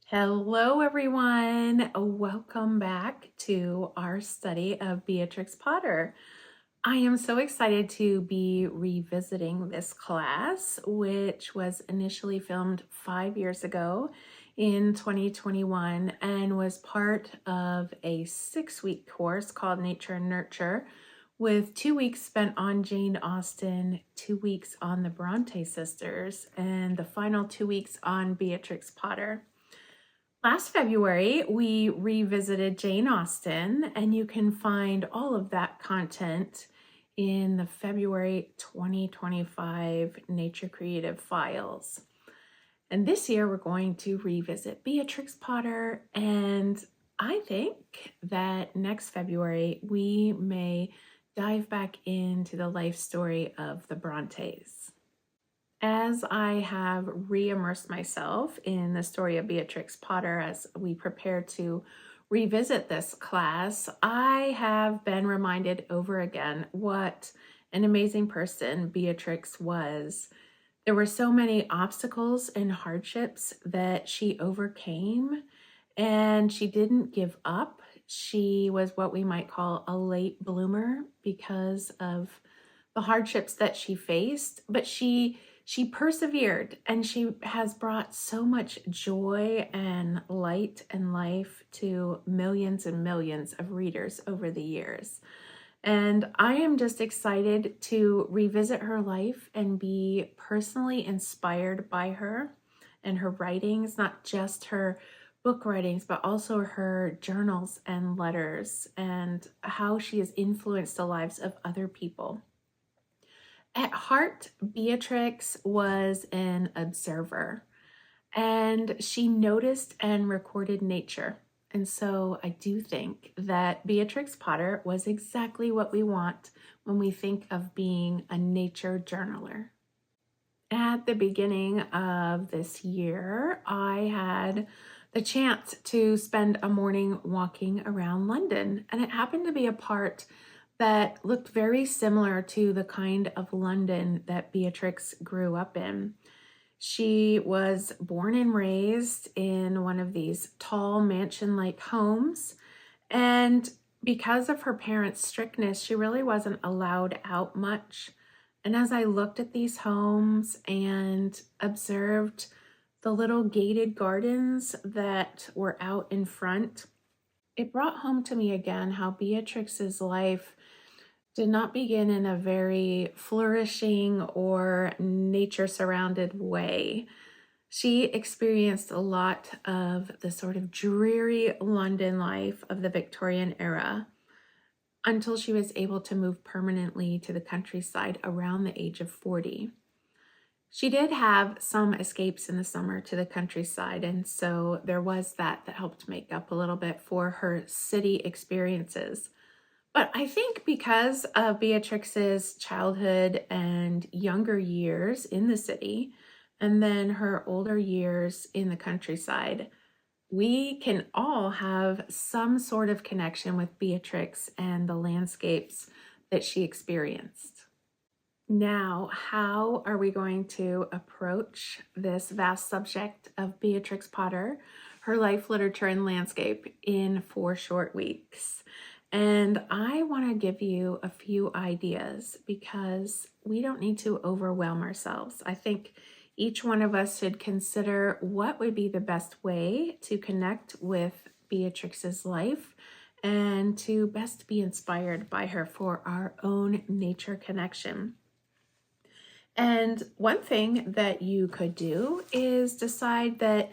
Hello, everyone. Welcome back to our study of Beatrix Potter. I am so excited to be revisiting this class, which was initially filmed 5 years ago in 2021 and was part of a 6-week course called Nature and Nurture, with 2 weeks spent on Jane Austen, 2 weeks on the Bronte sisters, and the final 2 weeks on Beatrix Potter. Last February, we revisited Jane Austen, and you can find all of that content in the February 2025 Nature Creative Files. And this year, we're going to revisit Beatrix Potter, and I think that next February, we may dive back into the life story of the Brontes. As I have re-immersed myself in the story of Beatrix Potter as we prepare to revisit this class, I have been reminded over again what an amazing person Beatrix was. There were so many obstacles and hardships that she overcame, and she didn't give up. She was what we might call a late bloomer because of the hardships that she faced, but she persevered, and she has brought so much joy and light and life to millions and millions of readers over the years. And I am just excited to revisit her life and be personally inspired by her and her writings, not just her book writings, but also her journals and letters, and how she has influenced the lives of other people. At heart, Beatrix was an observer, and she noticed and recorded nature. And so I do think that Beatrix Potter was exactly what we want when we think of being a nature journaler. At the beginning of this year, I had the chance to spend a morning walking around London, and it happened to be a part that looked very similar to the kind of London that Beatrix grew up in. She was born and raised in one of these tall mansion-like homes, and because of her parents' strictness, she really wasn't allowed out much. And as I looked at these homes and observed the little gated gardens that were out in front, it brought home to me again how Beatrix's life did not begin in a very flourishing or nature-surrounded way. She experienced a lot of the sort of dreary London life of the Victorian era until she was able to move permanently to the countryside around the age of 40. She did have some escapes in the summer to the countryside, and so there was that helped make up a little bit for her city experiences. But I think because of Beatrix's childhood and younger years in the city, and then her older years in the countryside, we can all have some sort of connection with Beatrix and the landscapes that she experienced. Now, how are we going to approach this vast subject of Beatrix Potter, her life, literature, and landscape in 4 short weeks? And I want to give you a few ideas because we don't need to overwhelm ourselves. I think each one of us should consider what would be the best way to connect with Beatrix's life and to best be inspired by her for our own nature connection. And one thing that you could do is decide that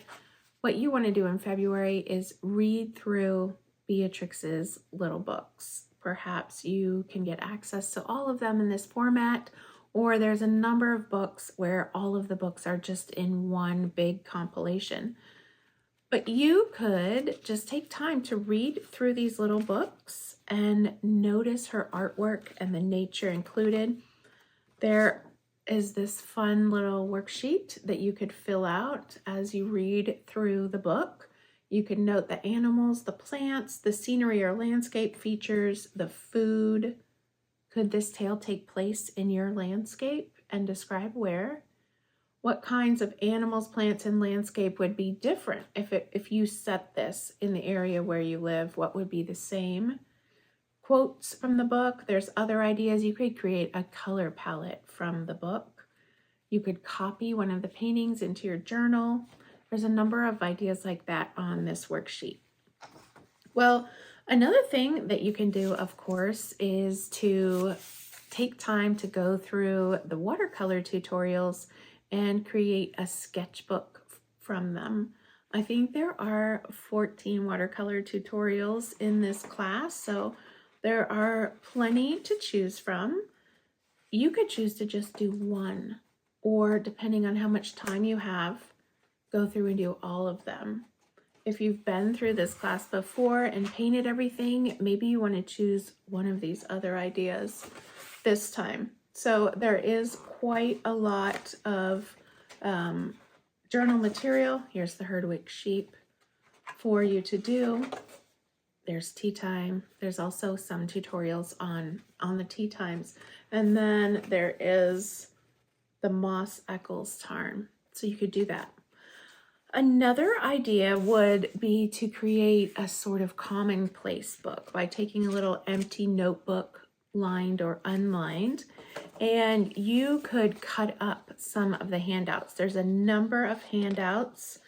what you want to do in February is read through Beatrix's little books. Perhaps you can get access to all of them in this format, or there's a number of books where all of the books are just in one big compilation. But you could just take time to read through these little books and notice her artwork and the nature included. There is this fun little worksheet that you could fill out as you read through the book. You can note the animals, the plants, the scenery or landscape features, the food. Could this tale take place in your landscape, and describe where? What kinds of animals, plants, and landscape would be different if you set this in the area where you live? What would be the same? Quotes from the book. There's other ideas. You could create a color palette from the book. You could copy one of the paintings into your journal. There's a number of ideas like that on this worksheet. Well, another thing that you can do, of course, is to take time to go through the watercolor tutorials and create a sketchbook from them. I think there are 14 watercolor tutorials in this class, so there are plenty to choose from. You could choose to just do one, or depending on how much time you have, go through and do all of them. If you've been through this class before and painted everything, maybe you want to choose one of these other ideas this time. So there is quite a lot of journal material. Here's the Herdwick sheep for you to do. There's tea time. There's also some tutorials on the tea times. And then there is the Moss Eccles tarn. So you could do that. Another idea would be to create a sort of commonplace book by taking a little empty notebook, lined or unlined, and you could cut up some of the handouts. There's a number of handouts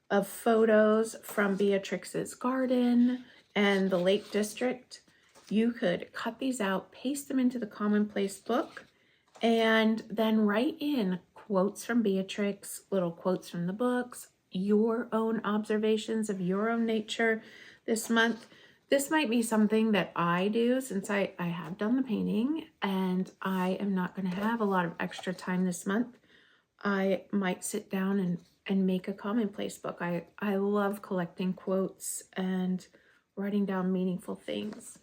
of photos from Beatrix's garden and the Lake District. You could cut these out, paste them into the commonplace book, and then write in quotes from Beatrix, little quotes from the books, your own observations of your own nature this month. This might be something that I do since I have done the painting and I am not going to have a lot of extra time this month. I might sit down and make a commonplace book. I love collecting quotes and writing down meaningful things.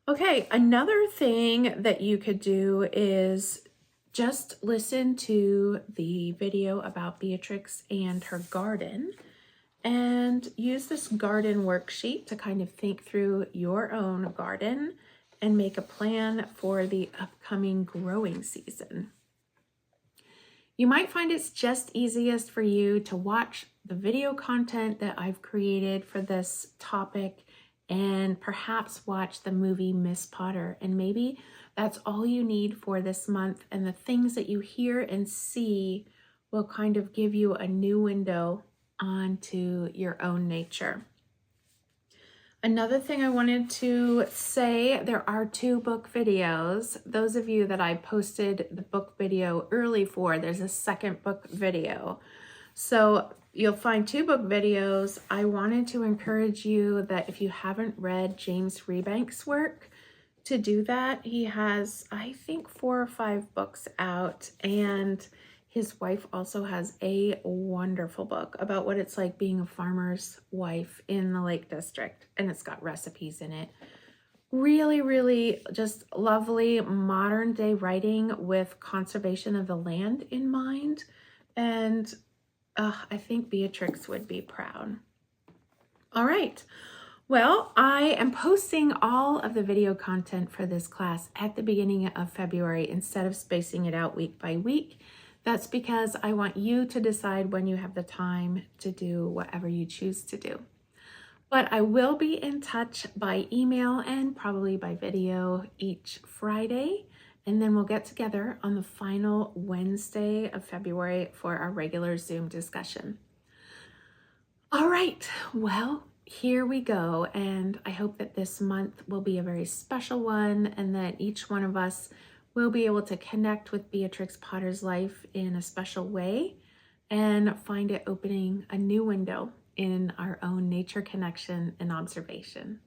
Okay, another thing that you could do is just listen to the video about Beatrix and her garden and use this garden worksheet to kind of think through your own garden and make a plan for the upcoming growing season. You might find it's just easiest for you to watch the video content that I've created for this topic and perhaps watch the movie Miss Potter, and maybe that's all you need for this month, and the things that you hear and see will kind of give you a new window onto your own nature. Another thing I wanted to say, there are 2 book videos. Those of you that I posted the book video early for, there's a second book video. So you'll find 2 book videos. I wanted to encourage you that if you haven't read James Rebank's work, to do that. He has, I think, 4 or 5 books out, and his wife also has a wonderful book about what it's like being a farmer's wife in the Lake District, and it's got recipes in it. Really, really just lovely modern day writing with conservation of the land in mind, and I think Beatrix would be proud. All right. Well, I am posting all of the video content for this class at the beginning of February instead of spacing it out week by week. That's because I want you to decide when you have the time to do whatever you choose to do. But I will be in touch by email and probably by video each Friday, and then we'll get together on the final Wednesday of February for our regular Zoom discussion. All right, well, here we go, and I hope that this month will be a very special one and that each one of us will be able to connect with Beatrix Potter's life in a special way and find it opening a new window in our own nature connection and observation.